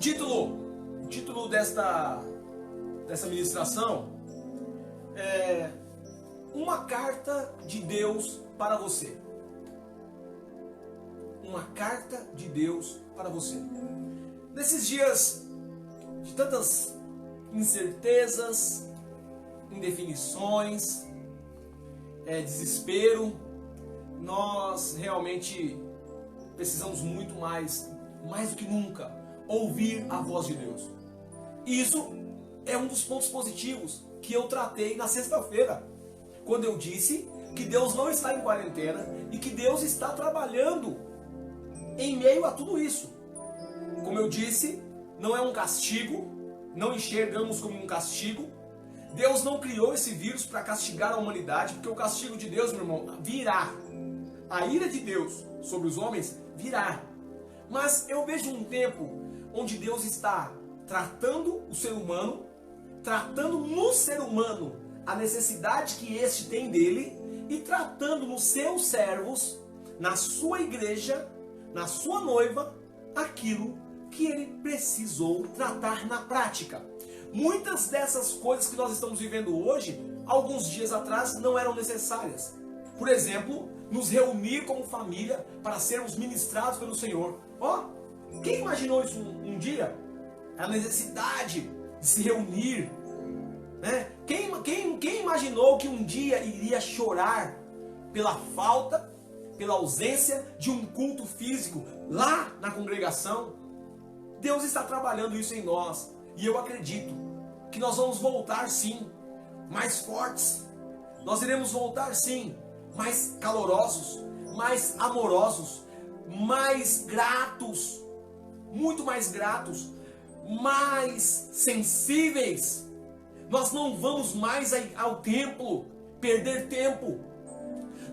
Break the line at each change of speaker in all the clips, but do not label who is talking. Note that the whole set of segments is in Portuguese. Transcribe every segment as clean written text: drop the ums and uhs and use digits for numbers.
O título dessa ministração é Uma Carta de Deus para você. Uma carta de Deus para você. Nesses dias de tantas incertezas, indefinições, desespero, nós realmente precisamos muito mais do que nunca, ouvir a voz de Deus. E isso é um dos pontos positivos que eu tratei na sexta-feira, quando eu disse que Deus não está em quarentena e que Deus está trabalhando em meio a tudo isso. Como eu disse, não é um castigo, não enxergamos como um castigo. Deus não criou esse vírus para castigar a humanidade, porque o castigo de Deus, meu irmão, virá. A ira de Deus sobre os homens virá. Mas eu vejo um tempo onde Deus está tratando o ser humano, tratando no ser humano a necessidade que este tem dele e tratando nos seus servos, na sua igreja, na sua noiva, aquilo que ele precisou tratar na prática. Muitas dessas coisas que nós estamos vivendo hoje, alguns dias atrás, não eram necessárias. Por exemplo, nos reunir como família para sermos ministrados pelo Senhor. Quem imaginou isso um dia? A necessidade de se reunir, né? Quem imaginou que um dia iria chorar pela falta, pela ausência de um culto físico lá na congregação? Deus está trabalhando isso em nós. E eu acredito que nós vamos voltar sim, mais fortes. Nós iremos voltar sim, mais calorosos, mais amorosos, mais gratos, muito mais gratos, mais sensíveis. Nós não vamos mais ao templo perder tempo.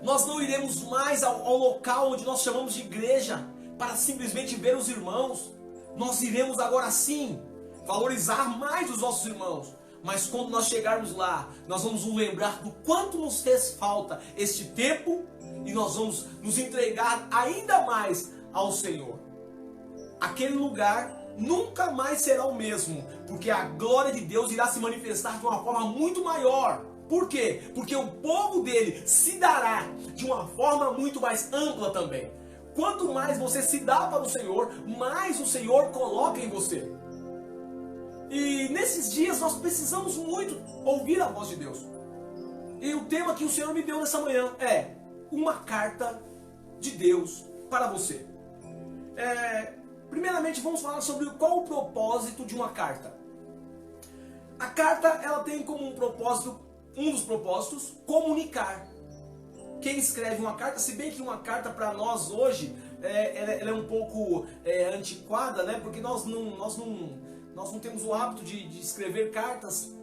Nós não iremos mais ao local onde nós chamamos de igreja para simplesmente ver os irmãos. Nós iremos agora sim valorizar mais os nossos irmãos. Mas quando nós chegarmos lá, nós vamos nos lembrar do quanto nos fez falta este tempo e nós vamos nos entregar ainda mais ao Senhor. Aquele lugar nunca mais será o mesmo, porque a glória de Deus irá se manifestar de uma forma muito maior. Por quê? Porque o povo dele se dará de uma forma muito mais ampla também. Quanto mais você se dá para o Senhor, mais o Senhor coloca em você. E nesses dias nós precisamos muito ouvir a voz de Deus. E o tema que o Senhor me deu nessa manhã é uma carta de Deus para você. Primeiramente vamos falar sobre qual o propósito de uma carta. A carta ela tem como um dos propósitos, comunicar. Quem escreve uma carta, se bem que uma carta para nós hoje ela é um pouco antiquada, né? Porque nós não temos o hábito de escrever cartas.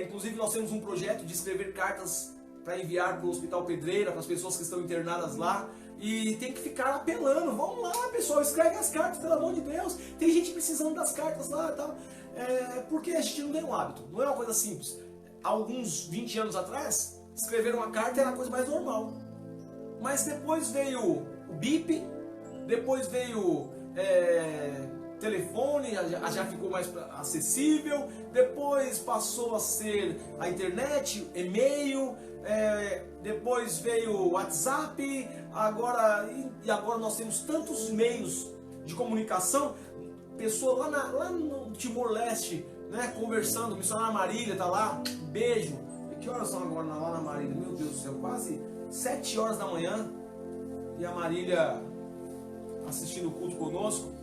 Inclusive nós temos um projeto de escrever cartas para enviar para o Hospital Pedreira, para as pessoas que estão internadas lá. E tem que ficar apelando, vamos lá pessoal, escreve as cartas, pelo amor de Deus. Tem gente precisando das cartas lá e tal. Porque a gente não tem um hábito, não é uma coisa simples. Há alguns 20 anos atrás, escrever uma carta era a coisa mais normal. Mas depois veio o bip, depois veio telefone, já ficou mais acessível, depois passou a ser a internet, e-mail, depois veio o WhatsApp, agora nós temos tantos meios de comunicação. Pessoa lá no Timor-Leste, né, conversando, missionária Marília está lá, beijo. E que horas são agora lá na Marília? Meu Deus do céu, quase 7 horas da manhã. E a Marília assistindo o culto conosco.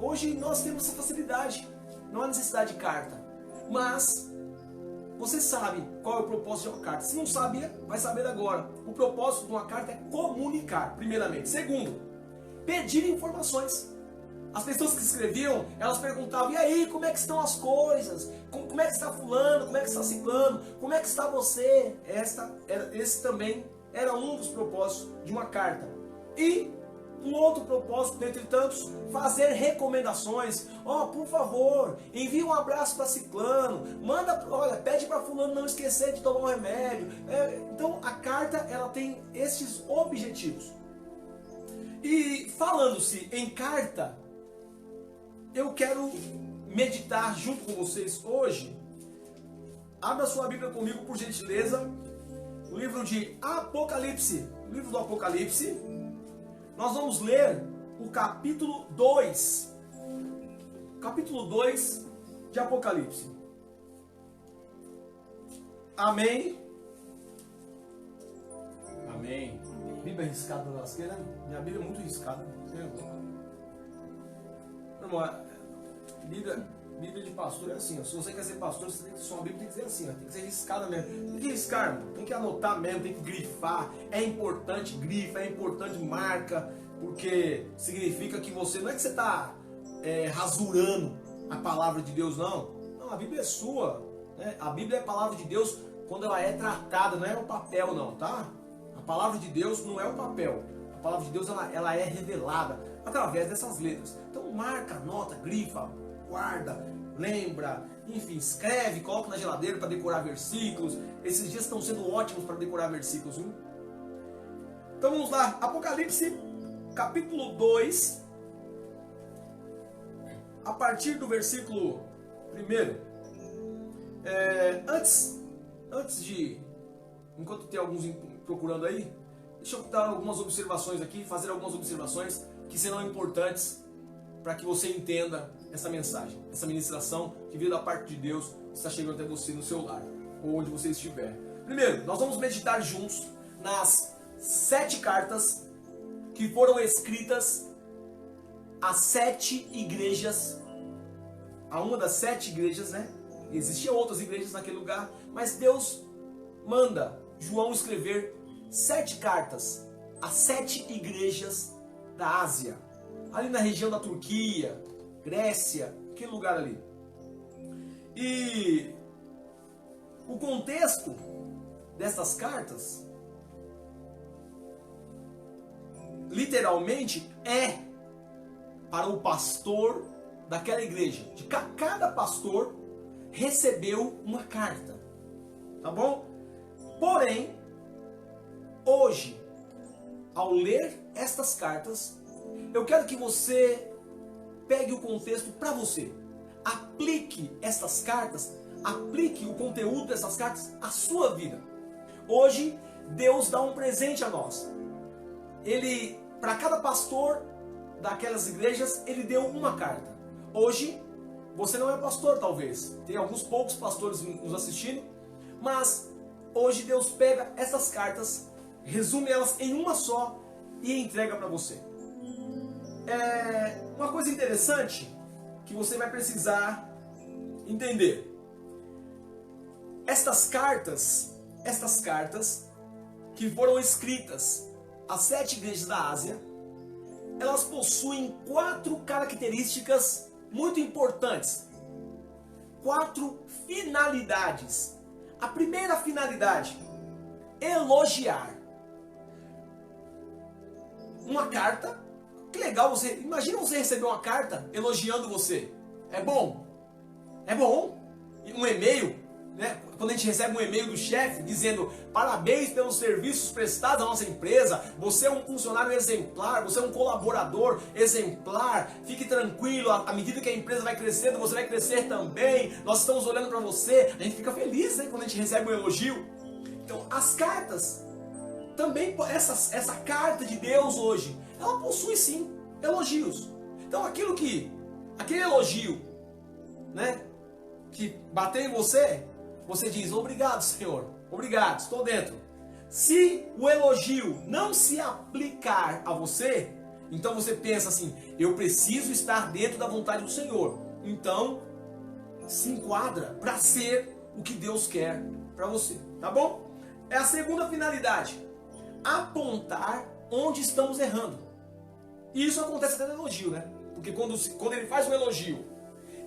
Hoje nós temos essa facilidade, não há necessidade de carta. Mas você sabe qual é o propósito de uma carta. Se não sabia, vai saber agora. O propósito de uma carta é comunicar, primeiramente. Segundo, pedir informações. As pessoas que escreviam, elas perguntavam: e aí, como é que estão as coisas? Como é que está fulano? Como é que está ciclano? Como é que está você? Esse também era um dos propósitos de uma carta. E um outro propósito, dentre tantos, fazer recomendações. Por favor, envie um abraço para ciclano, pede para fulano não esquecer de tomar um remédio. Então a carta ela tem estes objetivos. E falando-se em carta, eu quero meditar junto com vocês hoje. Abra sua Bíblia comigo, por gentileza. O livro de Apocalipse. O livro do Apocalipse. Nós vamos ler o capítulo 2. Capítulo 2 de Apocalipse. Amém. Amém. Bíblia riscada na lasqueira. Minha Bíblia é muito riscada. Irmão, Bíblia de pastor é assim, ó. Se você quer ser pastor, você tem que, sua Bíblia tem que ser assim, ó. Tem que ser riscada mesmo. Tem que riscar, irmão. Tem que anotar mesmo, tem que grifar. É importante grifa, é importante marca, porque significa que você, não é que você está rasurando a palavra de Deus, não. Não, a Bíblia é sua, né? A Bíblia é a palavra de Deus quando ela é tratada, não é o papel, não, tá? A palavra de Deus não é o papel. A palavra de Deus ela é revelada através dessas letras. Então marca, anota, grifa, guarda, lembra, enfim, escreve, coloca na geladeira para decorar versículos. Esses dias estão sendo ótimos para decorar versículos, viu? Então vamos lá, Apocalipse, capítulo 2, a partir do versículo 1. Antes de, enquanto tem alguns procurando aí, deixa eu dar algumas observações aqui, fazer algumas observações que serão importantes para que você entenda essa mensagem, essa ministração que veio da parte de Deus, que está chegando até você no seu lar, ou onde você estiver. Primeiro, nós vamos meditar juntos nas 7 cartas que foram escritas às 7 igrejas, a uma das 7 igrejas, né? Existiam outras igrejas naquele lugar, mas Deus manda João escrever 7 cartas a 7 igrejas da Ásia, ali na região da Turquia, Grécia, aquele lugar ali. E o contexto dessas cartas, literalmente, é para o pastor daquela igreja. Cada pastor recebeu uma carta, tá bom? Porém, hoje, ao ler estas cartas, eu quero que você pegue o contexto para você. Aplique estas cartas, aplique o conteúdo dessas cartas à sua vida. Hoje, Deus dá um presente a nós. Ele, para cada pastor daquelas igrejas, ele deu uma carta. Hoje, você não é pastor talvez. Tem alguns poucos pastores nos assistindo. Mas, hoje Deus pega essas cartas, resume elas em uma só e entrega para você. Uma coisa interessante que você vai precisar entender. Estas cartas que foram escritas às 7 igrejas da Ásia, elas possuem 4 características muito importantes. 4 finalidades. A primeira finalidade, elogiar. Uma carta, que legal você, imagina você receber uma carta elogiando você. É bom? É bom. Um e-mail, né? Quando a gente recebe um e-mail do chefe dizendo parabéns pelos serviços prestados à nossa empresa, você é um funcionário exemplar, você é um colaborador exemplar, fique tranquilo, à medida que a empresa vai crescendo, você vai crescer também, nós estamos olhando para você, a gente fica feliz, né, quando a gente recebe um elogio. Então as cartas, também essa carta de Deus hoje, ela possui sim elogios. Então aquele elogio, né, que bateu em você, você diz, obrigado Senhor, obrigado, estou dentro. Se o elogio não se aplicar a você, então você pensa assim, eu preciso estar dentro da vontade do Senhor. Então, se enquadra para ser o que Deus quer para você, tá bom? É a segunda finalidade, apontar onde estamos errando. E isso acontece até no elogio, né? Porque quando ele faz um elogio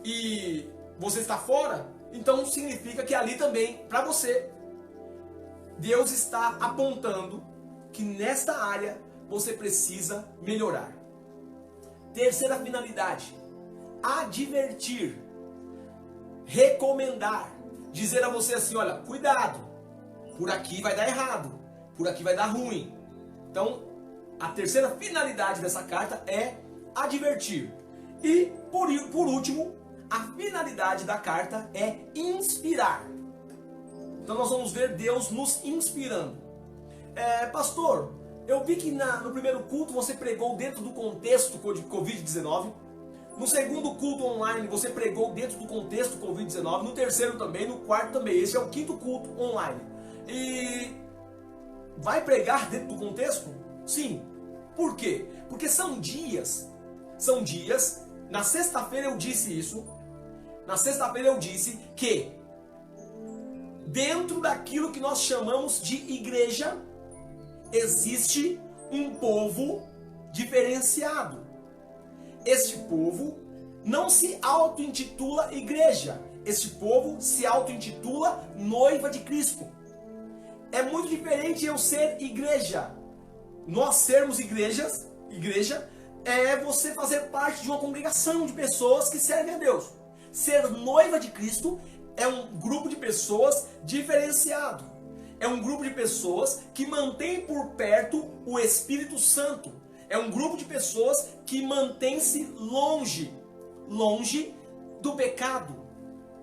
e você está fora, então significa que ali também, para você, Deus está apontando que nesta área você precisa melhorar. Terceira finalidade, advertir, recomendar, dizer a você assim, olha, cuidado, por aqui vai dar errado, por aqui vai dar ruim. Então, a terceira finalidade dessa carta é advertir. E Por último, a finalidade da carta é inspirar. Então nós vamos ver Deus nos inspirando. Pastor, eu vi que no primeiro culto você pregou dentro do contexto de Covid-19. No segundo culto online você pregou dentro do contexto Covid-19. No terceiro também, no quarto também. Esse é o quinto culto online. E vai pregar dentro do contexto? Sim. Por quê? Porque são dias. Na sexta-feira eu disse isso. Na sexta-feira eu disse que dentro daquilo que nós chamamos de igreja, existe um povo diferenciado. Este povo não se auto-intitula igreja. Este povo se auto-intitula noiva de Cristo. É muito diferente eu ser igreja. Nós sermos igreja é você fazer parte de uma congregação de pessoas que servem a Deus. Ser noiva de Cristo é um grupo de pessoas diferenciado. É um grupo de pessoas que mantém por perto o Espírito Santo. É um grupo de pessoas que mantém-se longe do pecado.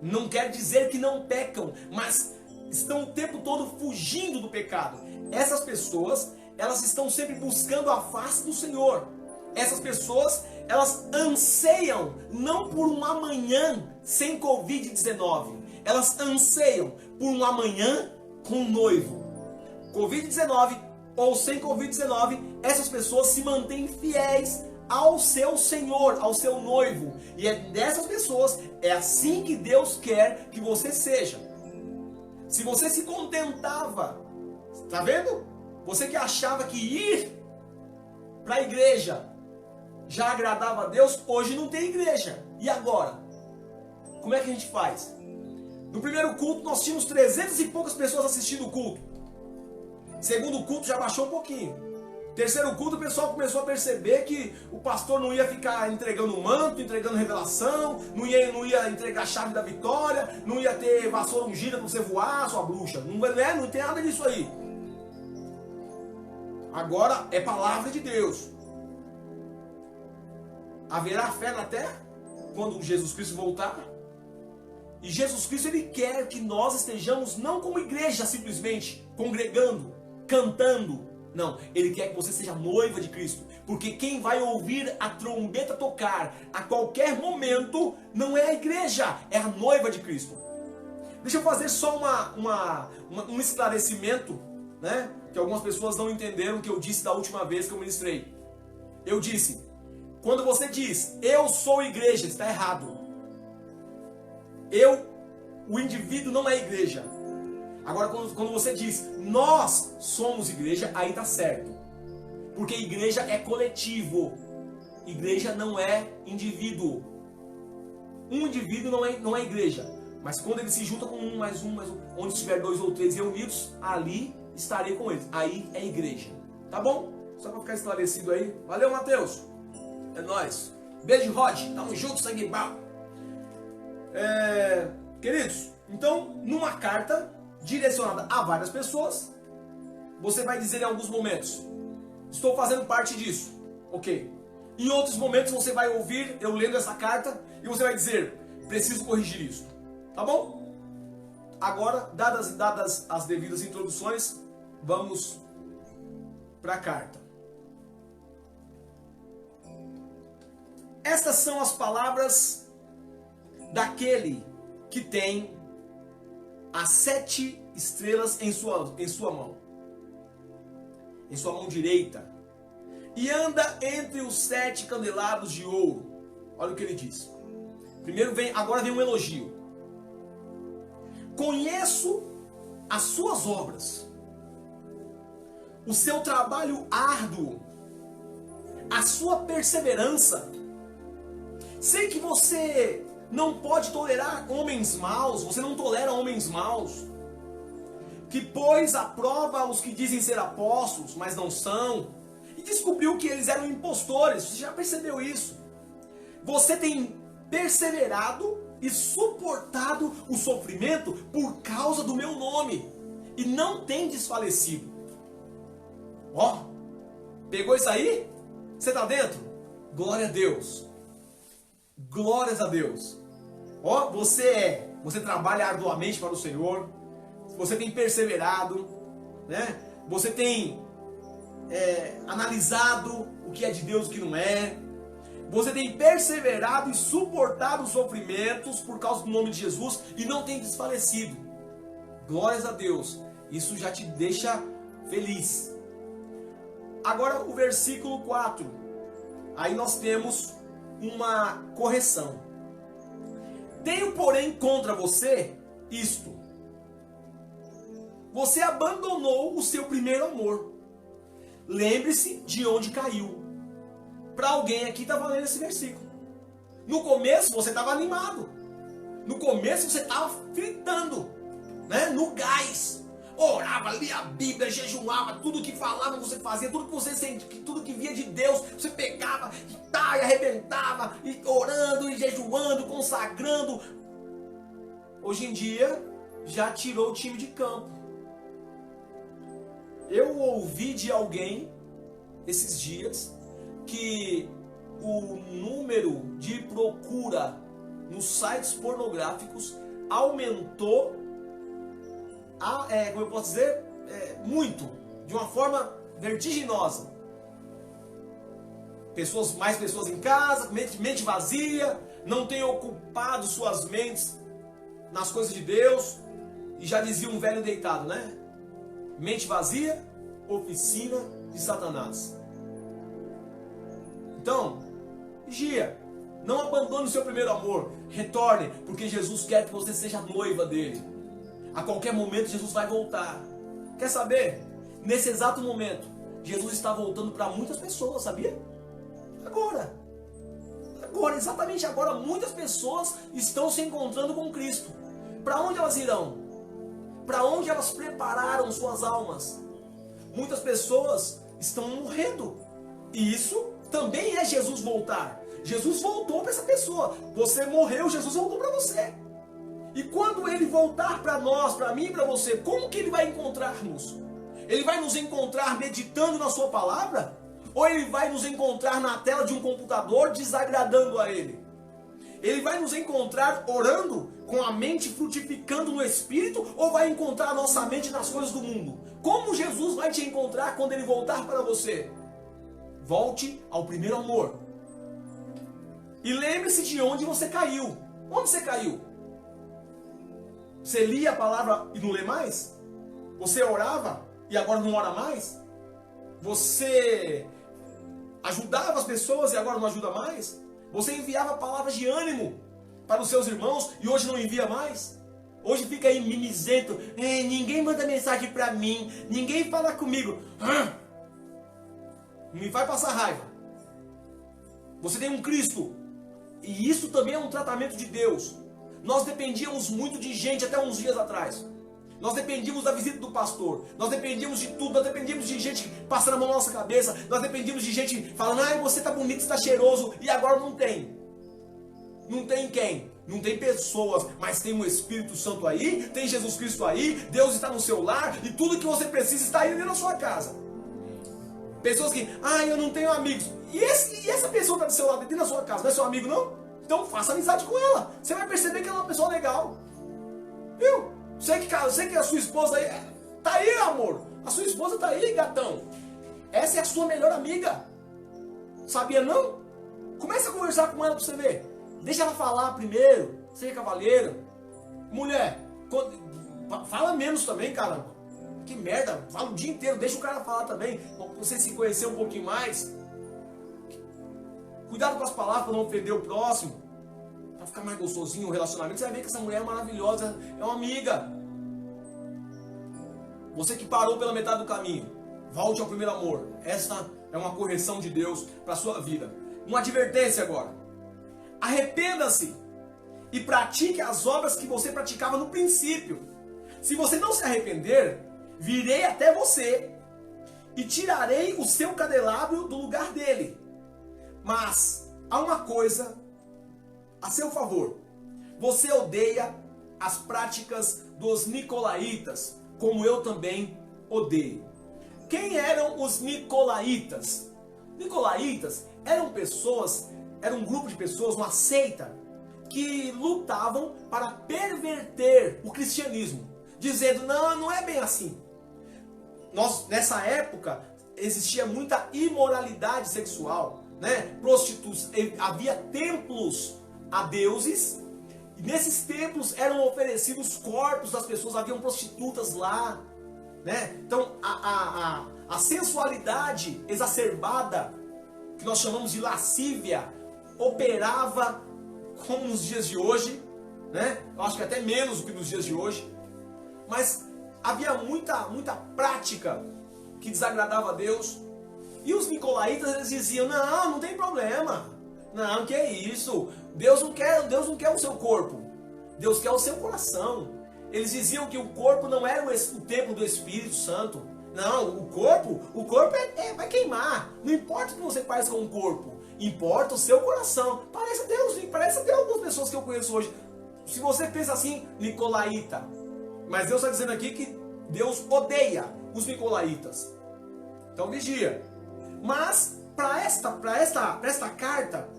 Não quer dizer que não pecam, mas estão o tempo todo fugindo do pecado. Essas pessoas, elas estão sempre buscando a face do Senhor. Essas pessoas, elas anseiam não por um amanhã sem Covid-19. Elas anseiam por um amanhã com um noivo. Covid-19 ou sem Covid-19, essas pessoas se mantêm fiéis ao seu Senhor, ao seu noivo. E é dessas pessoas, é assim que Deus quer que você seja. Se você se contentava, tá vendo? Você que achava que ir para a igreja já agradava a Deus, hoje não tem igreja. E agora? Como é que a gente faz? No primeiro culto nós tínhamos 300 e poucas pessoas assistindo o culto. Segundo culto já baixou um pouquinho. Terceiro culto o pessoal começou a perceber que o pastor não ia ficar entregando manto, entregando revelação, não ia entregar a chave da vitória, não ia ter vassoura ungida para você voar, sua bruxa. Não tem nada disso aí. Agora é palavra de Deus. Haverá fé na terra quando Jesus Cristo voltar? E Jesus Cristo, Ele quer que nós estejamos não como igreja simplesmente congregando, cantando. Não, Ele quer que você seja noiva de Cristo. Porque quem vai ouvir a trombeta tocar a qualquer momento não é a igreja, é a noiva de Cristo. Deixa eu fazer só um esclarecimento, né? Que algumas pessoas não entenderam o que eu disse da última vez que eu ministrei. Eu disse, quando você diz, eu sou igreja, está errado. O indivíduo não é igreja. Agora, quando você diz, nós somos igreja, aí está certo. Porque igreja é coletivo. Igreja não é indivíduo. Um indivíduo não é igreja. Mas quando ele se junta com mais um, onde estiver 2 ou 3 reunidos, ali estarei com eles. Aí é igreja. Tá bom? Só para ficar esclarecido aí. Valeu, Mateus. É nóis. Beijo, Rod. Tamo junto, sangue bom. Queridos, então, numa carta direcionada a várias pessoas, você vai dizer em alguns momentos, estou fazendo parte disso. Ok. Em outros momentos você vai ouvir eu lendo essa carta e você vai dizer, preciso corrigir isso. Tá bom? Agora, dadas as devidas introduções, vamos para a carta. Estas são as palavras daquele que tem as 7 estrelas em sua mão. Em sua mão direita. E anda entre os 7 candelabros de ouro. Olha o que ele diz. Agora vem um elogio. Conheço as suas obras, o seu trabalho árduo, a sua perseverança. Sei que você não pode tolerar homens maus, você não tolera homens maus, que pôs à prova os que dizem ser apóstolos, mas não são, e descobriu que eles eram impostores. Você já percebeu isso? Você tem perseverado e suportado o sofrimento por causa do meu nome, e não tem desfalecido. Ó, pegou isso aí? Você está dentro? Glória a Deus. Glórias a Deus. Ó, você trabalha arduamente para o Senhor, você tem perseverado, né? Você tem analisado o que é de Deus e o que não é. Você tem perseverado e suportado os sofrimentos por causa do nome de Jesus e não tem desfalecido. Glórias a Deus. Isso já te deixa feliz. Agora o versículo 4. Aí nós temos uma correção. Tenho, porém, contra você isto: você abandonou o seu primeiro amor. Lembre-se de onde caiu. Para alguém aqui está valendo esse versículo. No começo você estava animado. No começo você estava fritando, né? No gás. Orava, lia a Bíblia, jejuava, tudo que falava você fazia, tudo que você sentia, tudo que via de Deus, você pegava e arrebentava, e orando, e jejuando, consagrando. Hoje em dia, já tirou o time de campo. Eu ouvi de alguém, esses dias, que o número de procura nos sites pornográficos aumentou, como eu posso dizer, muito, de uma forma vertiginosa. Mais pessoas em casa, mente vazia, não têm ocupado suas mentes nas coisas de Deus. E já dizia um velho deitado, né? Mente vazia, oficina de Satanás. Então, vigia. Não abandone o seu primeiro amor. Retorne, porque Jesus quer que você seja noiva dele. A qualquer momento Jesus vai voltar. Quer saber? Nesse exato momento, Jesus está voltando para muitas pessoas, sabia? Agora, exatamente agora, muitas pessoas estão se encontrando com Cristo. Para onde elas irão? Para onde elas prepararam suas almas? Muitas pessoas estão morrendo. E isso também é Jesus voltar. Jesus voltou para essa pessoa. Você morreu, Jesus voltou para você. E quando ele voltar para nós, para mim e para você, como que ele vai encontrar-nos? Ele vai nos encontrar meditando na sua palavra? Ou ele vai nos encontrar na tela de um computador desagradando a ele? Ele vai nos encontrar orando, com a mente frutificando no Espírito, ou vai encontrar a nossa mente nas coisas do mundo? Como Jesus vai te encontrar quando ele voltar para você? Volte ao primeiro amor. E lembre-se de onde você caiu. Onde você caiu? Você lia a palavra e não lê mais? Você orava e agora não ora mais? Você ajudava as pessoas e agora não ajuda mais? Você enviava palavras de ânimo para os seus irmãos e hoje não envia mais? Hoje fica aí mimizento. Ninguém manda mensagem para mim. Ninguém fala comigo. Não me vai passar raiva. Você tem um Cristo. E isso também é um tratamento de Deus. Nós dependíamos muito de gente até uns dias atrás. Nós dependíamos da visita do pastor. Nós dependíamos de tudo. Nós dependíamos de gente passando a mão na nossa cabeça. Nós dependíamos de gente falando: ai, você tá bonito, você tá cheiroso. E agora não tem. Não tem quem? Não tem pessoas, mas tem o Espírito Santo aí, tem Jesus Cristo aí, Deus está no seu lar e tudo que você precisa está aí dentro da sua casa. Pessoas que, eu não tenho amigos. E essa pessoa que está do seu lado dentro da sua casa, não é seu amigo não? Então faça amizade com ela. Você vai perceber que ela é uma pessoa legal. Viu? Você que a sua esposa aí, tá aí, amor. A sua esposa tá aí, gatão. Essa é a sua melhor amiga. Sabia não? Comece a conversar com ela para você ver. Deixa ela falar primeiro. Seja cavalheiro. Mulher, fala menos também, caramba. Que merda, fala o dia inteiro. Deixa o cara falar também. Pra você se conhecer um pouquinho mais. Cuidado com as palavras para não ofender o próximo. Para ficar mais gostosinho o relacionamento. Você vai ver que essa mulher é maravilhosa. É uma amiga. Você que parou pela metade do caminho, volte ao primeiro amor. Essa é uma correção de Deus para a sua vida. Uma advertência agora. Arrependa-se e pratique as obras que você praticava no princípio. Se você não se arrepender, virei até você e tirarei o seu candelabro do lugar dele. Mas há uma coisa a seu favor. Você odeia as práticas dos nicolaítas, como eu também odeio. Quem eram os nicolaítas? Nicolaítas eram pessoas era um grupo de pessoas, uma seita, que lutavam para perverter o cristianismo, dizendo, não é bem assim. Nessa época, existia muita imoralidade sexual, né? Prostituição, havia templos a deuses, e nesses templos eram oferecidos corpos das pessoas, haviam prostitutas lá, né? Então a sensualidade exacerbada, que nós chamamos de lascívia, operava como nos dias de hoje, né? Eu acho que até menos do que nos dias de hoje, mas havia muita prática que desagradava a Deus. E os nicolaítas, eles diziam, não tem problema, não, que é isso, Deus não quer o seu corpo, Deus quer o seu coração. Eles diziam que o corpo não era o templo do Espírito Santo. Não, o corpo vai queimar. Não importa o que você faz com o corpo, importa o seu coração. Parece até algumas pessoas que eu conheço hoje. Se você pensa assim, nicolaíta. Mas Deus está dizendo aqui que Deus odeia os nicolaítas. Então vigia. Mas para esta carta,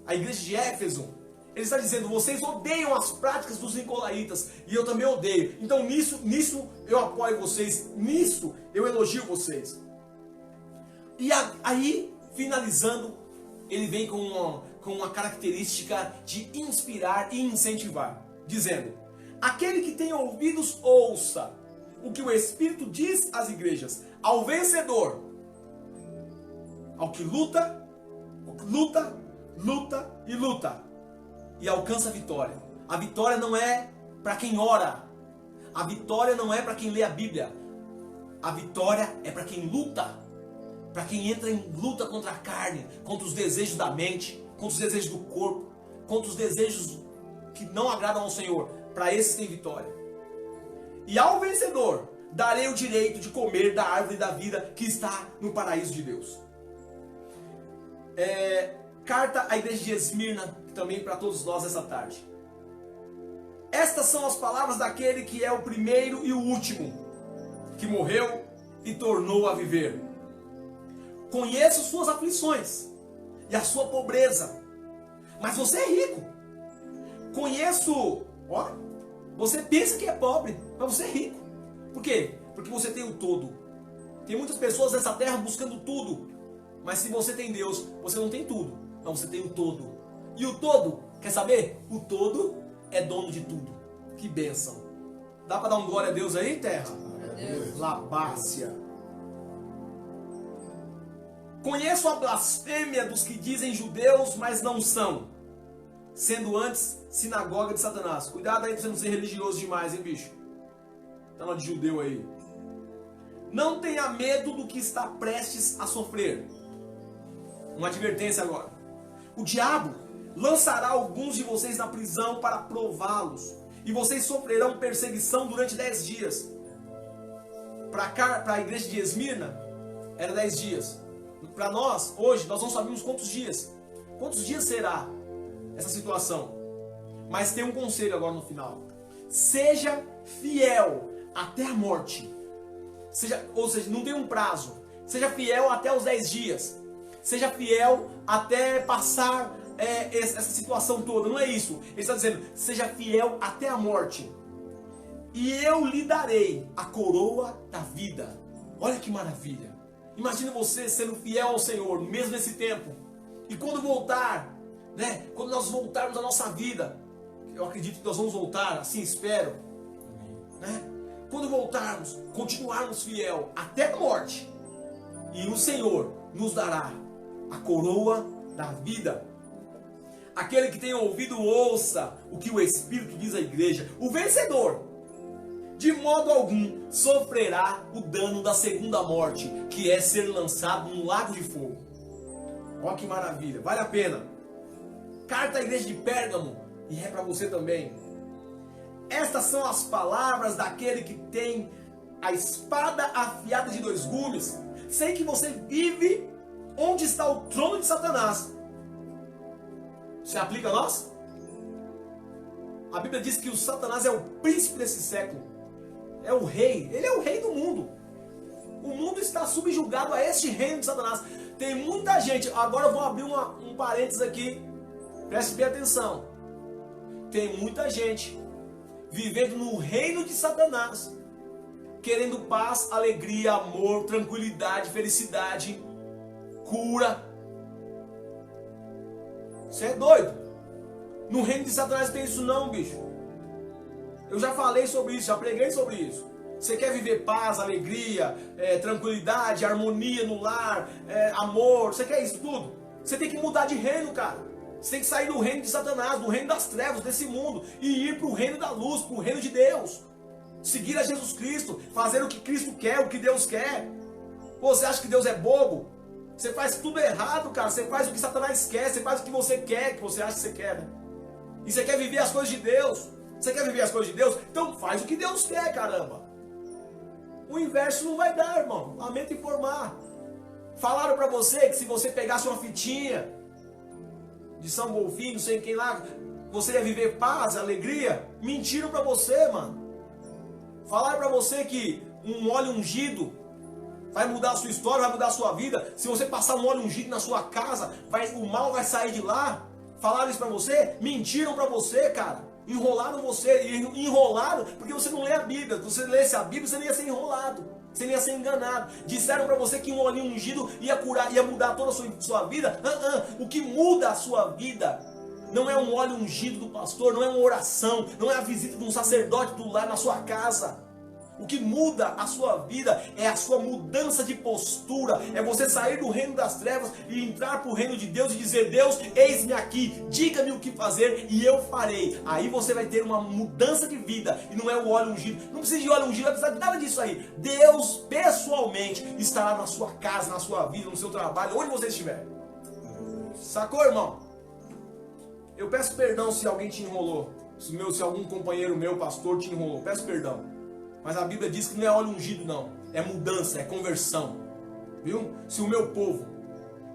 a igreja de Éfeso, ele está dizendo, vocês odeiam as práticas dos nicolaítas, e eu também odeio. Então nisso eu apoio vocês, nisso eu elogio vocês. E aí, finalizando, ele vem com uma característica de inspirar e incentivar, dizendo, aquele que tem ouvidos, ouça o que o Espírito diz às igrejas. Ao vencedor, ao que luta, e alcança a vitória. A vitória não é para quem ora. A vitória não é para quem lê a Bíblia. A vitória é para quem luta. Para quem entra em luta contra a carne, contra os desejos da mente, contra os desejos do corpo, contra os desejos que não agradam ao Senhor. Para esses tem vitória. E ao vencedor, darei o direito de comer da árvore da vida que está no paraíso de Deus. Carta à igreja de Esmirna, também para todos nós essa tarde. Estas são as palavras daquele que é o primeiro e o último, que morreu e tornou a viver. Conheço suas aflições e a sua pobreza, mas você é rico. Conheço, você pensa que é pobre, mas você é rico. Por quê? Porque você tem o todo. Tem muitas pessoas nessa terra buscando tudo, mas se você tem Deus, você não tem tudo, mas você tem o todo. E o todo, quer saber? O todo é dono de tudo. Que bênção. Dá para dar um glória a Deus aí, terra? Labácia. Conheço a blasfêmia dos que dizem judeus, mas não são, sendo antes sinagoga de Satanás. Cuidado aí para você não ser religioso demais, hein, bicho? Tá lá de judeu aí. Não tenha medo do que está prestes a sofrer. Uma advertência agora. O diabo lançará alguns de vocês na prisão para prová-los, e vocês sofrerão perseguição durante 10 dias. Para a igreja de Esmirna, era 10 dias. Para nós, hoje, nós não sabemos quantos dias. Quantos dias será essa situação? Mas tem um conselho agora no final. Seja fiel até a morte. Ou seja, não tem um prazo. Seja fiel até os 10 dias. Seja fiel até passar essa situação toda. Não é isso. Ele está dizendo, seja fiel até a morte. E eu lhe darei a coroa da vida. Olha que maravilha. Imagina você sendo fiel ao Senhor, mesmo nesse tempo. E quando voltar, né? Quando nós voltarmos à nossa vida, eu acredito que nós vamos voltar, assim espero, né? Quando voltarmos, continuarmos fiel até a morte, e o Senhor nos dará a coroa da vida. Aquele que tem ouvido, ouça o que o Espírito diz à igreja. O vencedor, de modo algum, sofrerá o dano da segunda morte, que é ser lançado no lago de fogo. Olha que maravilha, vale a pena. Carta à igreja de Pérgamo, e é para você também. Estas são as palavras daquele que tem a espada afiada de 2 gumes. Sei que você vive onde está o trono de Satanás. Se aplica a nós? A Bíblia diz que o Satanás é o príncipe desse século. É o rei. Ele é o rei do mundo. O mundo está subjugado a este reino de Satanás. Tem muita gente, agora eu vou abrir um parênteses aqui, preste bem atenção. Tem muita gente vivendo no reino de Satanás, querendo paz, alegria, amor, tranquilidade, felicidade, cura. Você é doido? No reino de Satanás não tem isso não, bicho. Eu já falei sobre isso, já preguei sobre isso. Você quer viver paz, alegria, tranquilidade, harmonia no lar, amor, você quer isso tudo? Você tem que mudar de reino, cara. Você tem que sair do reino de Satanás, do reino das trevas, desse mundo, e ir para o reino da luz, para o reino de Deus. Seguir a Jesus Cristo, fazer o que Cristo quer, o que Deus quer. Pô, você acha que Deus é bobo? Você faz tudo errado, cara. Você faz o que Satanás quer, você faz o que você quer, que você acha que você quer, né? E você quer viver as coisas de Deus. Você quer viver as coisas de Deus? Então faz o que Deus quer, caramba. O inverso não vai dar, irmão. Lamento informar. Falaram pra você que se você pegasse uma fitinha de São Golfinho, não sei quem lá, você ia viver paz, alegria. Mentiram pra você, mano. Falaram pra você que um óleo ungido vai mudar a sua história, vai mudar a sua vida. Se você passar um óleo ungido na sua casa, o mal vai sair de lá. Falaram isso pra você? Mentiram pra você, cara. Enrolaram você. Enrolaram porque você não lê a Bíblia. Se você lesse a Bíblia, você não ia ser enrolado. Você não ia ser enganado. Disseram pra você que um óleo ungido ia curar, ia mudar toda a sua vida. O que muda a sua vida não é um óleo ungido do pastor, não é uma oração, não é a visita de um sacerdote do lar na sua casa. O que muda a sua vida é a sua mudança de postura. É você sair do reino das trevas e entrar para o reino de Deus e dizer: Deus, eis-me aqui, diga-me o que fazer e eu farei. Aí você vai ter uma mudança de vida. E não é o óleo ungido. Não precisa de óleo ungido, não precisa de nada disso aí. Deus pessoalmente estará na sua casa, na sua vida, no seu trabalho, onde você estiver. Sacou, irmão? Eu peço perdão se alguém te enrolou. Se algum companheiro meu, pastor, te enrolou. Peço perdão. Mas a Bíblia diz que não é óleo ungido, não. É mudança, é conversão. Viu? Se o meu povo,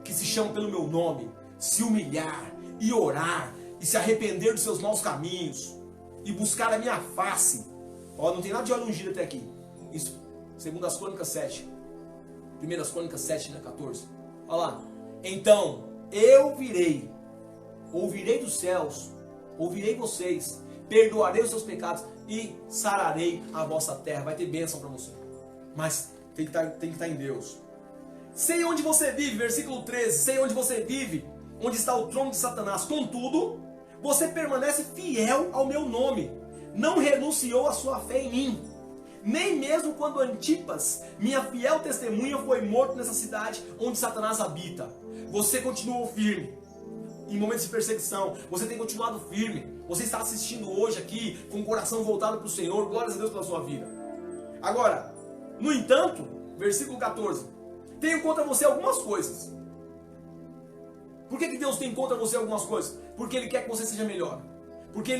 que se chama pelo meu nome, se humilhar e orar e se arrepender dos seus maus caminhos e buscar a minha face. Ó, não tem nada de óleo ungido até aqui. Isso, segundo as Crônicas 7. Primeiras Crônicas 7, né, 14. Olha lá. Então, eu virei, ouvirei dos céus, ouvirei vocês, perdoarei os seus pecados e sararei a vossa terra. Vai ter bênção para você. Mas tem que estar em Deus. Sei onde você vive, versículo 13. Sei onde você vive, onde está o trono de Satanás. Contudo, você permanece fiel ao meu nome. Não renunciou à sua fé em mim. Nem mesmo quando Antipas, minha fiel testemunha, foi morto nessa cidade onde Satanás habita. Você continuou firme. Em momentos de perseguição, você tem continuado firme. Você está assistindo hoje aqui com o coração voltado para o Senhor. Glórias a Deus pela sua vida. Agora, no entanto, versículo 14. Tenho contra você algumas coisas. Por que Deus tem contra você algumas coisas? Porque Ele quer que você seja melhor. Porque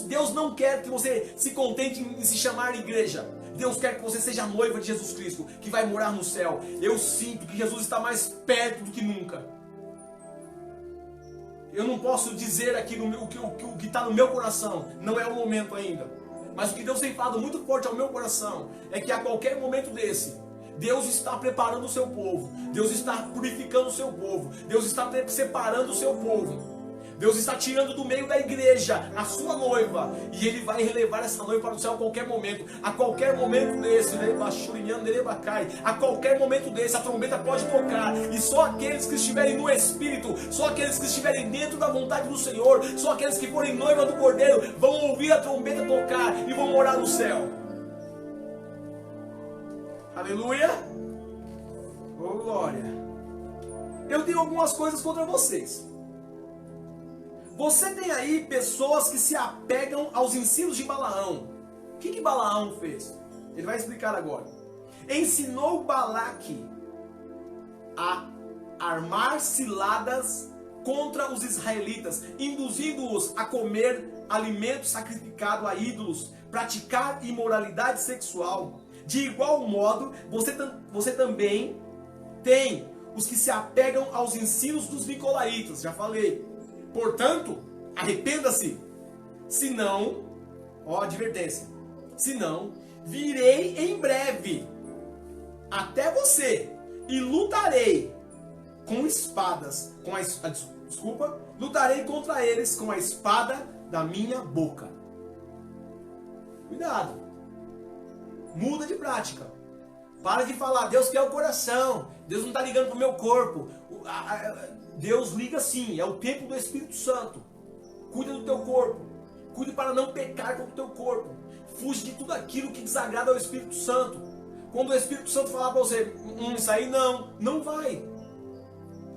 Deus não quer que você se contente em se chamar igreja. Deus quer que você seja a noiva de Jesus Cristo, que vai morar no céu. Eu sinto que Jesus está mais perto do que nunca. Eu não posso dizer aqui o que está no meu coração. Não é o momento ainda. Mas o que Deus tem falado muito forte ao meu coração é que a qualquer momento desse, Deus está preparando o seu povo. Deus está purificando o seu povo. Deus está separando o seu povo. Deus está tirando do meio da igreja a sua noiva. E Ele vai relevar essa noiva para o céu a qualquer momento. A qualquer momento desse, a qualquer momento desse, a trombeta pode tocar. E só aqueles que estiverem no Espírito, só aqueles que estiverem dentro da vontade do Senhor, só aqueles que forem noiva do Cordeiro, vão ouvir a trombeta tocar e vão morar no céu. Aleluia! Oh, glória! Eu tenho algumas coisas contra vocês. Você tem aí pessoas que se apegam aos ensinos de Balaão. O que Balaão fez? Ele vai explicar agora. Ensinou Balaque a armar ciladas contra os israelitas, induzindo-os a comer alimento sacrificado a ídolos, praticar imoralidade sexual. De igual modo, você também tem os que se apegam aos ensinos dos nicolaítas. Já falei. Portanto, arrependa-se, senão, ó, advertência, senão virei em breve até você e lutarei com espadas, lutarei contra eles com a espada da minha boca. Cuidado. Muda de prática. Para de falar, Deus quer o coração, Deus não está ligando para o meu corpo. Deus liga sim, é o tempo do Espírito Santo. Cuida do teu corpo. Cuide para não pecar contra o teu corpo. Fuge de tudo aquilo que desagrada ao Espírito Santo. Quando o Espírito Santo falar para você, isso aí não vai.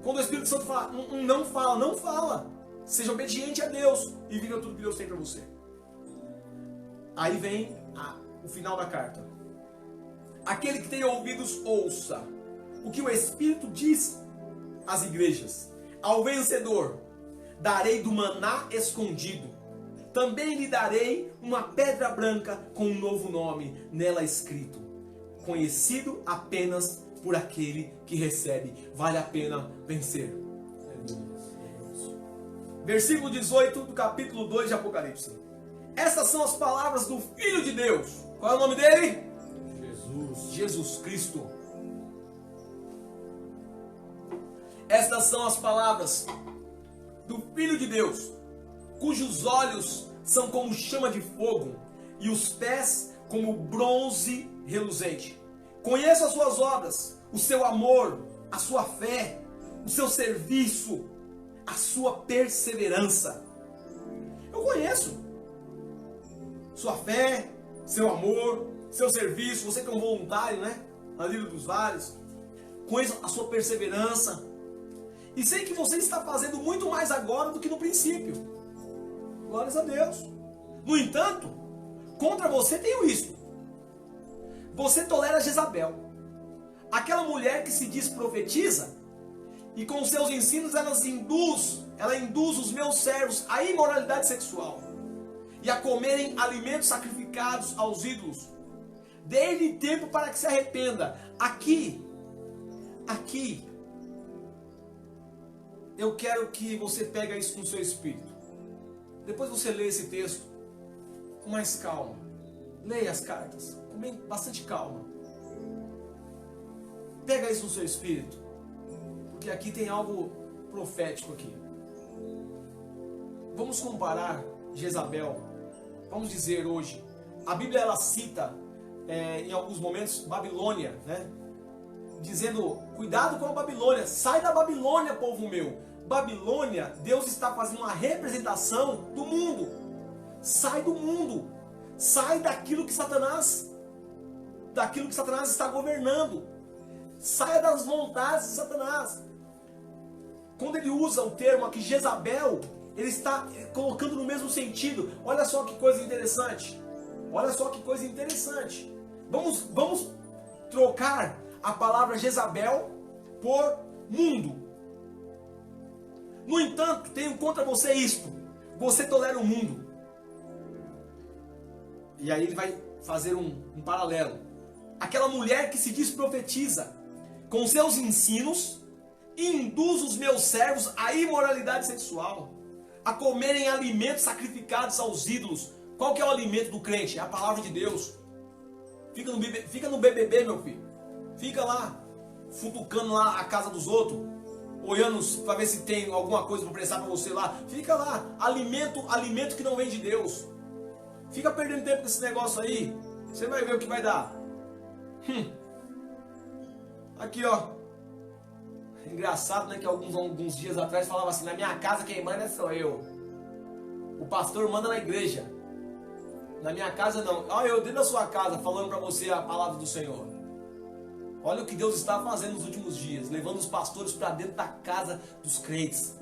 Quando o Espírito Santo falar, não fala. Seja obediente a Deus e viva tudo que Deus tem para você. Aí vem o final da carta. Aquele que tem ouvidos, ouça o que o Espírito diz às igrejas. Ao vencedor darei do maná escondido. Também lhe darei uma pedra branca com um novo nome nela escrito, conhecido apenas por aquele que recebe. Vale a pena vencer. Versículo 18 do capítulo 2 de Apocalipse. Essas são as palavras do Filho de Deus. Qual é o nome dele? Jesus Cristo. Estas são as palavras do Filho de Deus, cujos olhos são como chama de fogo e os pés como bronze reluzente. Conheço as suas obras, o seu amor, a sua fé, o seu serviço, a sua perseverança. Eu conheço sua fé, seu amor, seu serviço. Você que é um voluntário, né? Na Lírio dos Vales. Conheço a sua perseverança. E sei que você está fazendo muito mais agora do que no princípio. Glórias a Deus. No entanto, contra você tenho isto. Você tolera Jezabel, aquela mulher que se diz profetiza, e com seus ensinos ela induz os meus servos à imoralidade sexual e a comerem alimentos sacrificados aos ídolos. Dê-lhe tempo para que se arrependa. Aqui, eu quero que você pegue isso no seu espírito. Depois você lê esse texto com mais calma. Leia as cartas com bastante calma. Pega isso no seu espírito, porque aqui tem algo profético aqui. Vamos comparar Jezabel. Vamos dizer hoje, a Bíblia ela cita em alguns momentos Babilônia, né? Dizendo, cuidado com a Babilônia, sai da Babilônia, povo meu. Babilônia, Deus está fazendo uma representação do mundo. Sai do mundo, sai daquilo que Satanás está governando. Saia das vontades de Satanás. Quando ele usa o termo aqui Jezabel, ele está colocando no mesmo sentido. Olha só que coisa interessante. Olha só que coisa interessante. Vamos trocar a palavra Jezabel por mundo. No entanto, tenho contra você isto: você tolera o mundo. E aí ele vai fazer um paralelo. Aquela mulher que se diz profetiza, com seus ensinos, induz os meus servos à imoralidade sexual, a comerem alimentos sacrificados aos ídolos. Qual que é o alimento do crente? É a palavra de Deus. Fica no BBB, meu filho. Fica lá, futucando lá a casa dos outros, olhando para ver se tem alguma coisa para prestar para você lá. Fica lá, alimento que não vem de Deus. Fica perdendo tempo com esse negócio aí, você vai ver o que vai dar. Aqui, ó. Engraçado, né, que alguns dias atrás falava assim: na minha casa quem manda sou eu. O pastor manda na igreja. Na minha casa não. Olha eu dentro da sua casa falando para você a palavra do Senhor. Olha o que Deus está fazendo nos últimos dias, levando os pastores para dentro da casa dos crentes.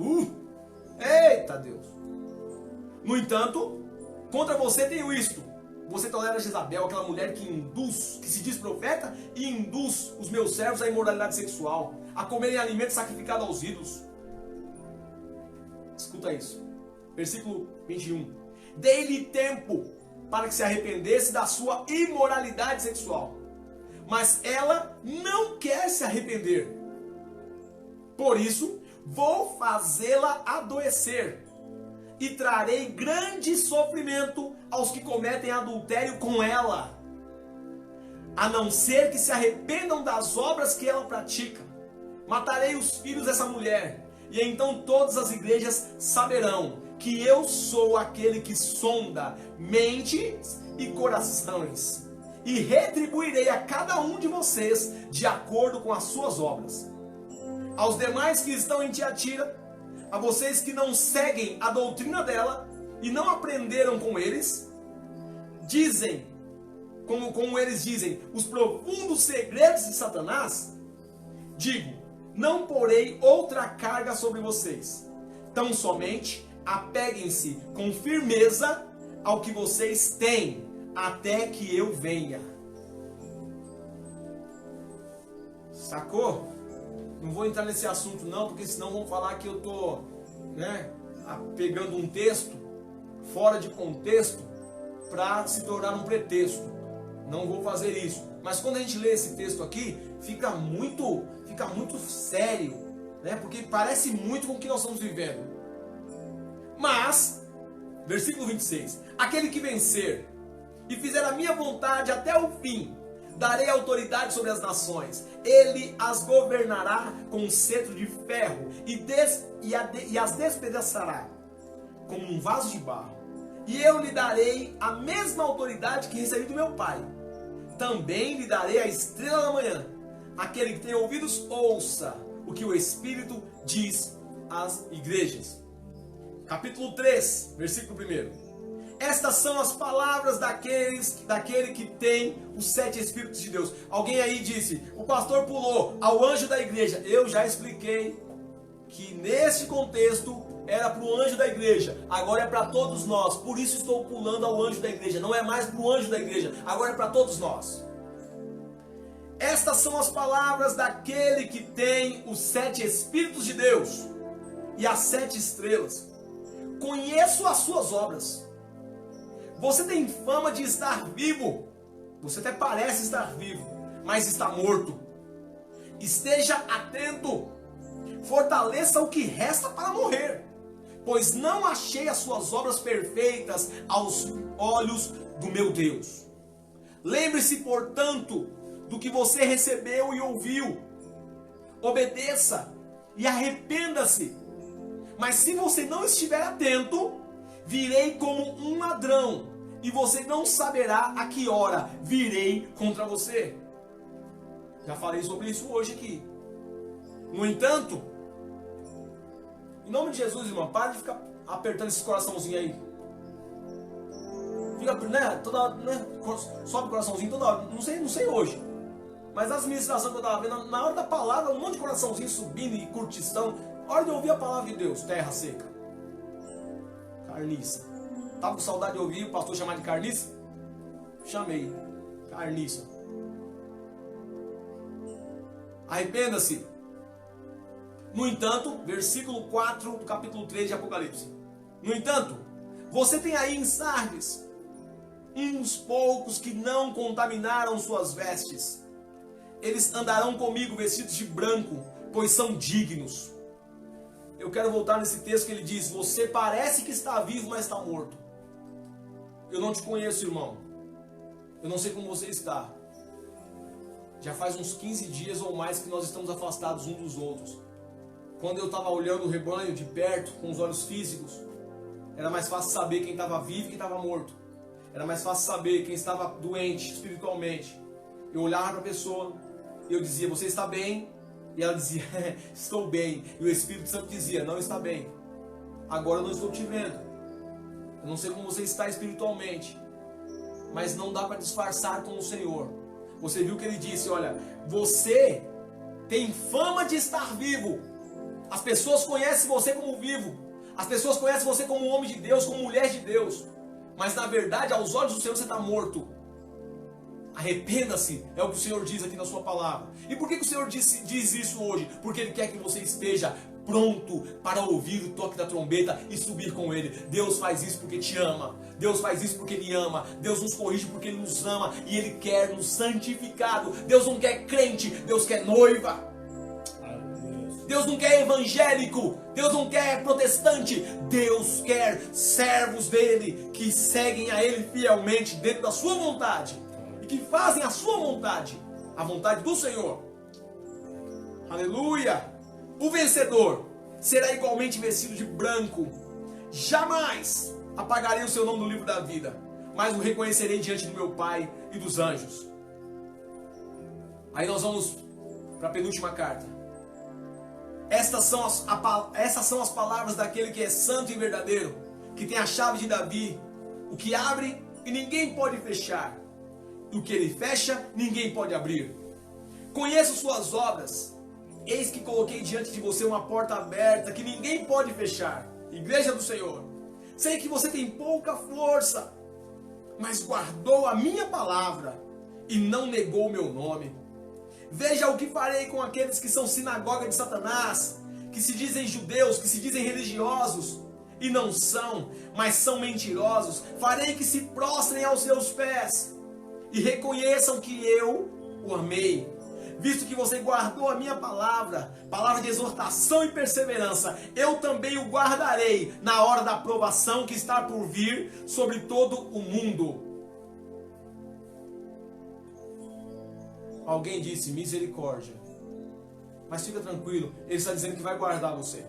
Eita Deus! No entanto, contra você tenho isto: você tolera Jezabel, aquela mulher que se diz profeta e induz os meus servos à imoralidade sexual, a comerem alimentos sacrificados aos ídolos. Escuta isso. Versículo 21. Dei-lhe tempo para que se arrependesse da sua imoralidade sexual, mas ela não quer se arrepender. Por isso, vou fazê-la adoecer e trarei grande sofrimento aos que cometem adultério com ela, a não ser que se arrependam das obras que ela pratica. matarei os filhos dessa mulher, e então todas as igrejas saberão que eu sou aquele que sonda mentes e corações, e retribuirei a cada um de vocês de acordo com as suas obras. Aos demais que estão em Tiatira, a vocês que não seguem a doutrina dela e não aprenderam com eles, dizem, como eles dizem, os profundos segredos de Satanás, digo, não porei outra carga sobre vocês. Tão somente apeguem-se com firmeza ao que vocês têm, até que eu venha. Sacou? Não vou entrar nesse assunto não, porque senão vão falar que eu tô, pegando um texto fora de contexto para se tornar um pretexto. Não vou fazer isso. Mas quando a gente lê esse texto aqui, fica muito sério, né? Porque parece muito com o que nós estamos vivendo. Mas, versículo 26, aquele que vencer e fizer a minha vontade até o fim, darei autoridade sobre as nações. Ele as governará com um cetro de ferro e as despedaçará como um vaso de barro. E eu lhe darei a mesma autoridade que recebi do meu Pai. Também lhe darei a estrela da manhã. Aquele que tem ouvidos, ouça o que o Espírito diz às igrejas. Capítulo 3, versículo 1. Estas são as palavras daquele que tem os 7 Espíritos de Deus. Alguém aí disse, o pastor pulou ao anjo da igreja. Eu já expliquei que neste contexto era para o anjo da igreja, agora é para todos nós. Por isso estou pulando ao anjo da igreja. Não é mais para o anjo da igreja, agora é para todos nós. Estas são as palavras daquele que tem os 7 Espíritos de Deus e as 7 estrelas. Conheço as suas obras. Você tem fama de estar vivo. Você até parece estar vivo, mas está morto. Esteja atento. Fortaleça o que resta para morrer, pois não achei as suas obras perfeitas aos olhos do meu Deus. Lembre-se, portanto, do que você recebeu e ouviu. Obedeça e arrependa-se. Mas se você não estiver atento, virei como um ladrão, e você não saberá a que hora virei contra você. Já falei sobre isso hoje aqui. No entanto, em nome de Jesus, irmão, para de ficar apertando esse coraçãozinho aí. Fica, sobe o coraçãozinho toda hora. Não sei hoje. Mas as ministrações que eu estava vendo, na hora da palavra, um monte de coraçãozinho subindo e curtição. Hora de ouvir a palavra de Deus, terra seca. Carniça. Tava com saudade de ouvir o pastor chamar de carniça? Chamei. Carniça. Arrependa-se. No entanto, versículo 4 do capítulo 3 de Apocalipse. No entanto, você tem aí em Sardes uns poucos que não contaminaram suas vestes. Eles andarão comigo vestidos de branco, pois são dignos. Eu quero voltar nesse texto que ele diz, você parece que está vivo, mas está morto. Eu não te conheço, irmão. Eu não sei como você está. Já faz uns 15 dias ou mais que nós estamos afastados uns dos outros. Quando eu estava olhando o rebanho de perto, com os olhos físicos, era mais fácil saber quem estava vivo e quem estava morto. Era mais fácil saber quem estava doente espiritualmente. Eu olhava para a pessoa e eu dizia, você está bem? E ela dizia, estou bem. E o Espírito Santo dizia, não está bem. Agora eu não estou te vendo. Eu não sei como você está espiritualmente, mas não dá para disfarçar com o Senhor. Você viu que ele disse, olha, você tem fama de estar vivo. As pessoas conhecem você como vivo. As pessoas conhecem você como homem de Deus, como mulher de Deus. Mas na verdade, aos olhos do Senhor, você está morto. Arrependa-se, é o que o Senhor diz aqui na sua palavra. E por que o Senhor diz isso hoje? Porque Ele quer que você esteja pronto para ouvir o toque da trombeta e subir com Ele. Deus faz isso porque te ama. Deus faz isso porque Ele ama. Deus nos corrige porque Ele nos ama. E Ele quer nos santificado. Deus não quer crente, Deus quer noiva. Deus não quer evangélico. Deus não quer protestante. Deus quer servos dEle que seguem a Ele fielmente dentro da sua vontade. E que fazem a sua vontade, a vontade do Senhor. Aleluia! O vencedor será igualmente vestido de branco. Jamais apagarei o seu nome do livro da vida, mas o reconhecerei diante do meu Pai e dos anjos. Aí nós vamos para a penúltima carta. Essas são as palavras daquele que é santo e verdadeiro, que tem a chave de Davi, o que abre e ninguém pode fechar, e o que ele fecha, ninguém pode abrir. Conheço suas obras, eis que coloquei diante de você uma porta aberta que ninguém pode fechar. Igreja do Senhor, sei que você tem pouca força, mas guardou a minha palavra e não negou o meu nome. Veja o que farei com aqueles que são sinagoga de Satanás, que se dizem judeus, que se dizem religiosos, e não são, mas são mentirosos. Farei que se prostrem aos seus pés e reconheçam que eu o amei. Visto que você guardou a minha palavra, palavra de exortação e perseverança, eu também o guardarei na hora da provação que está por vir sobre todo o mundo. Alguém disse misericórdia, mas fica tranquilo, ele está dizendo que vai guardar você.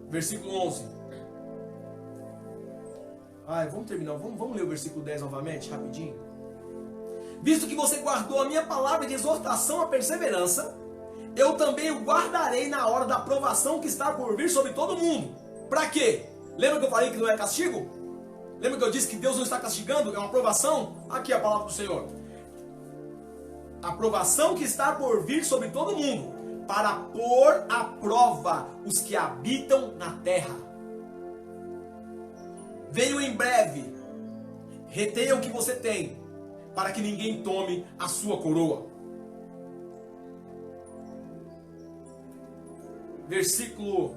Versículo 11. Vamos terminar, vamos ler o versículo 10 novamente, rapidinho. Visto que você guardou a minha palavra de exortação à perseverança, eu também o guardarei na hora da provação que está por vir sobre todo mundo. Para quê? Lembra que eu falei que não é castigo? Lembra que eu disse que Deus não está castigando? É uma provação? Aqui a palavra do Senhor. A provação que está por vir sobre todo mundo, para pôr à prova os que habitam na terra. Venho em breve. Retenha o que você tem, para que ninguém tome a sua coroa. Versículo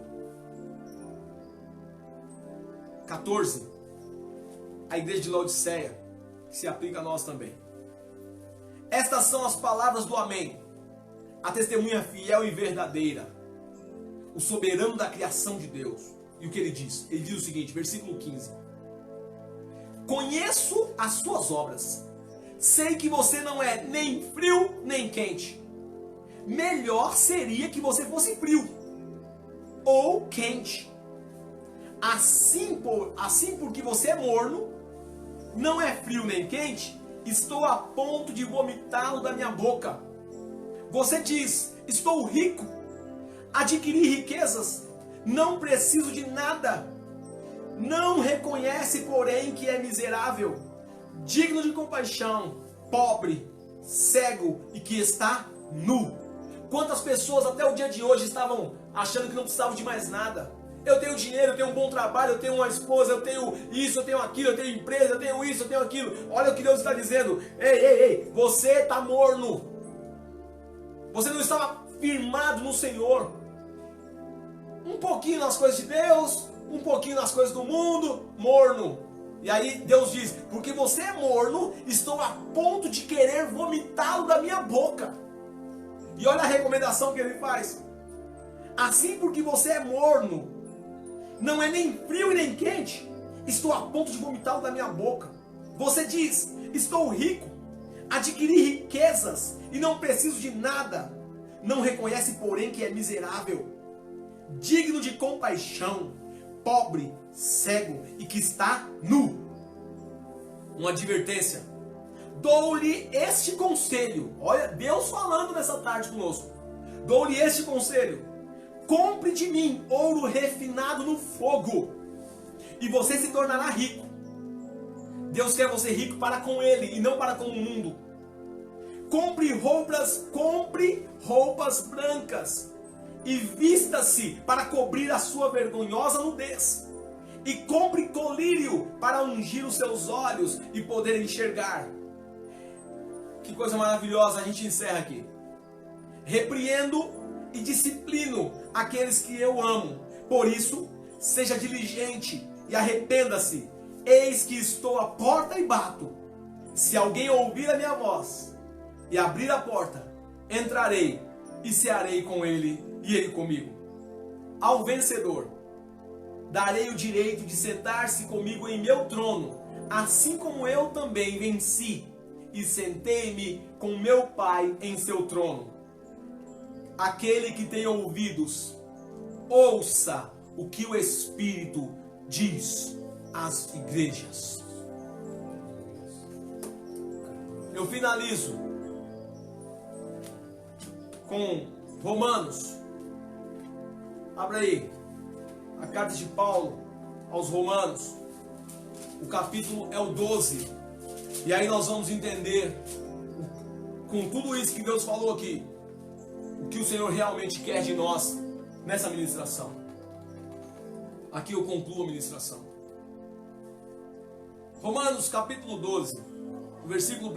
14. A igreja de Laodiceia, que se aplica a nós também. Estas são as palavras do Amém, a testemunha fiel e verdadeira, o soberano da criação de Deus. E o que ele diz? Ele diz o seguinte, versículo 15. Conheço as suas obras. Sei que você não é nem frio nem quente. Melhor seria que você fosse frio ou quente. Assim porque você é morno, não é frio nem quente, estou a ponto de vomitá-lo da minha boca. Você diz, estou rico, adquiri riquezas, não preciso de nada. Não reconhece, porém, que é miserável, digno de compaixão, pobre, cego e que está nu. Quantas pessoas até o dia de hoje estavam achando que não precisavam de mais nada? Eu tenho dinheiro, eu tenho um bom trabalho, eu tenho uma esposa, eu tenho isso, eu tenho aquilo, eu tenho empresa, eu tenho isso, eu tenho aquilo. Olha o que Deus está dizendo. Ei, você está morno. Você não estava firmado no Senhor. Um pouquinho nas coisas de Deus, um pouquinho nas coisas do mundo, morno. E aí Deus diz, porque você é morno, estou a ponto de querer vomitá-lo da minha boca. E olha a recomendação que ele faz. Assim porque você é morno, não é nem frio e nem quente, estou a ponto de vomitá-lo da minha boca. Você diz, estou rico, adquiri riquezas e não preciso de nada. Não reconhece, porém, que é miserável, digno de compaixão, pobre, cego e que está nu. Uma advertência. Dou-lhe este conselho. Olha, Deus falando nessa tarde conosco. Dou-lhe este conselho. Compre de mim ouro refinado no fogo, e você se tornará rico. Deus quer você rico para com Ele e não para com o mundo. Compre roupas brancas e vista-se para cobrir a sua vergonhosa nudez. E compre colírio para ungir os seus olhos e poder enxergar. Que coisa maravilhosa, a gente encerra aqui. Repreendo e disciplino aqueles que eu amo. Por isso, seja diligente e arrependa-se. Eis que estou à porta e bato. Se alguém ouvir a minha voz e abrir a porta, entrarei e cearei com ele e ele comigo. Ao vencedor, darei o direito de sentar-se comigo em meu trono, assim como eu também venci e sentei-me com meu Pai em seu trono. Aquele que tem ouvidos, ouça o que o Espírito diz às igrejas. Eu finalizo com Romanos. Abra aí a carta de Paulo aos Romanos. O capítulo é o 12. E aí nós vamos entender, com tudo isso que Deus falou aqui, o que o Senhor realmente quer de nós nessa ministração. Aqui eu concluo a ministração. Romanos capítulo 12, versículo 1.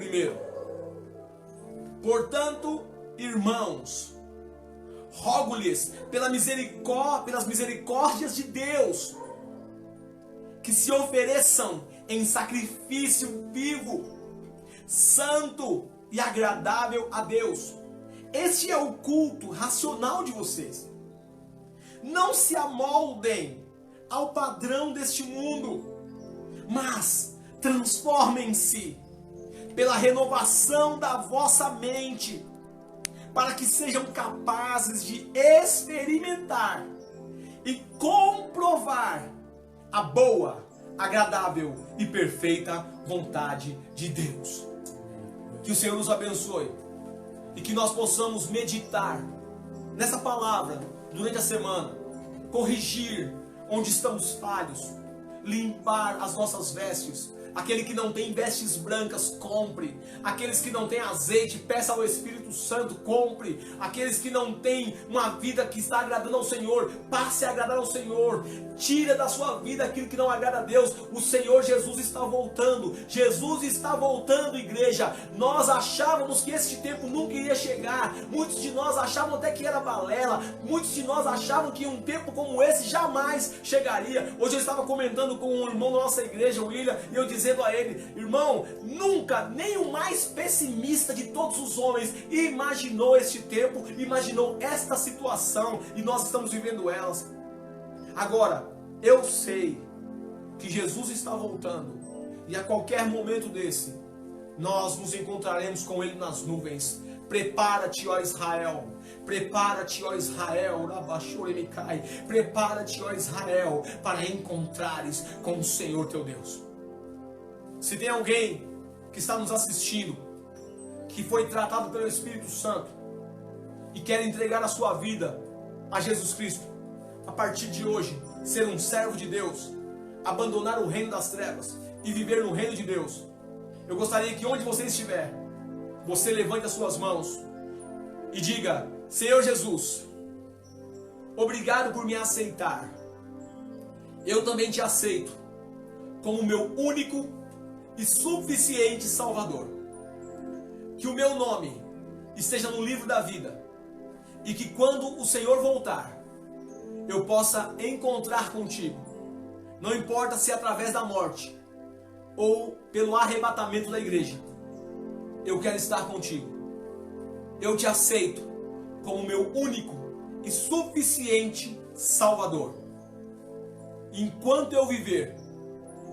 Portanto, irmãos, rogo-lhes pelas misericórdias de Deus, que se ofereçam em sacrifício vivo, santo e agradável a Deus. Este é o culto racional de vocês. Não se amoldem ao padrão deste mundo, mas transformem-se pela renovação da vossa mente, para que sejam capazes de experimentar e comprovar a boa, agradável e perfeita vontade de Deus. Que o Senhor nos abençoe e que nós possamos meditar nessa palavra durante a semana, corrigir onde estamos falhos, limpar as nossas vestes. Aquele que não tem vestes brancas, compre. Aqueles que não têm azeite, peça ao Espírito Santo, compre. Aqueles que não têm uma vida que está agradando ao Senhor, passe a agradar ao Senhor. Tira da sua vida aquilo que não agrada a Deus. O Senhor Jesus está voltando. Jesus está voltando, igreja. Nós achávamos que este tempo nunca iria chegar. Muitos de nós achavam até que era balela. Muitos de nós achavam que um tempo como esse jamais chegaria. Hoje eu estava comentando com um irmão da nossa igreja, o William, e eu dizendo a ele: irmão, nunca, nem o mais pessimista de todos os homens imaginou este tempo, imaginou esta situação, e nós estamos vivendo elas. Agora, eu sei que Jesus está voltando, e a qualquer momento desse, nós nos encontraremos com Ele nas nuvens. Prepara-te, ó Israel. Prepara-te, ó Israel. Prepara-te, ó Israel, para encontrares com o Senhor teu Deus. Se tem alguém que está nos assistindo, que foi tratado pelo Espírito Santo e quer entregar a sua vida a Jesus Cristo, a partir de hoje, ser um servo de Deus, abandonar o reino das trevas e viver no reino de Deus, eu gostaria que onde você estiver, você levante as suas mãos e diga: Senhor Jesus, obrigado por me aceitar. Eu também te aceito como meu único e suficiente Salvador. Que o meu nome esteja no livro da vida, e que quando o Senhor voltar, eu possa encontrar contigo, não importa se é através da morte ou pelo arrebatamento da igreja. Eu quero estar contigo. Eu te aceito como meu único e suficiente Salvador. Enquanto eu viver,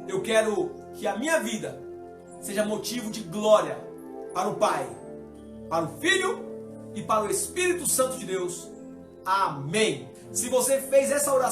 eu quero que a minha vida seja motivo de glória para o Pai, para o Filho e para o Espírito Santo de Deus. Amém. Se você fez essa oração,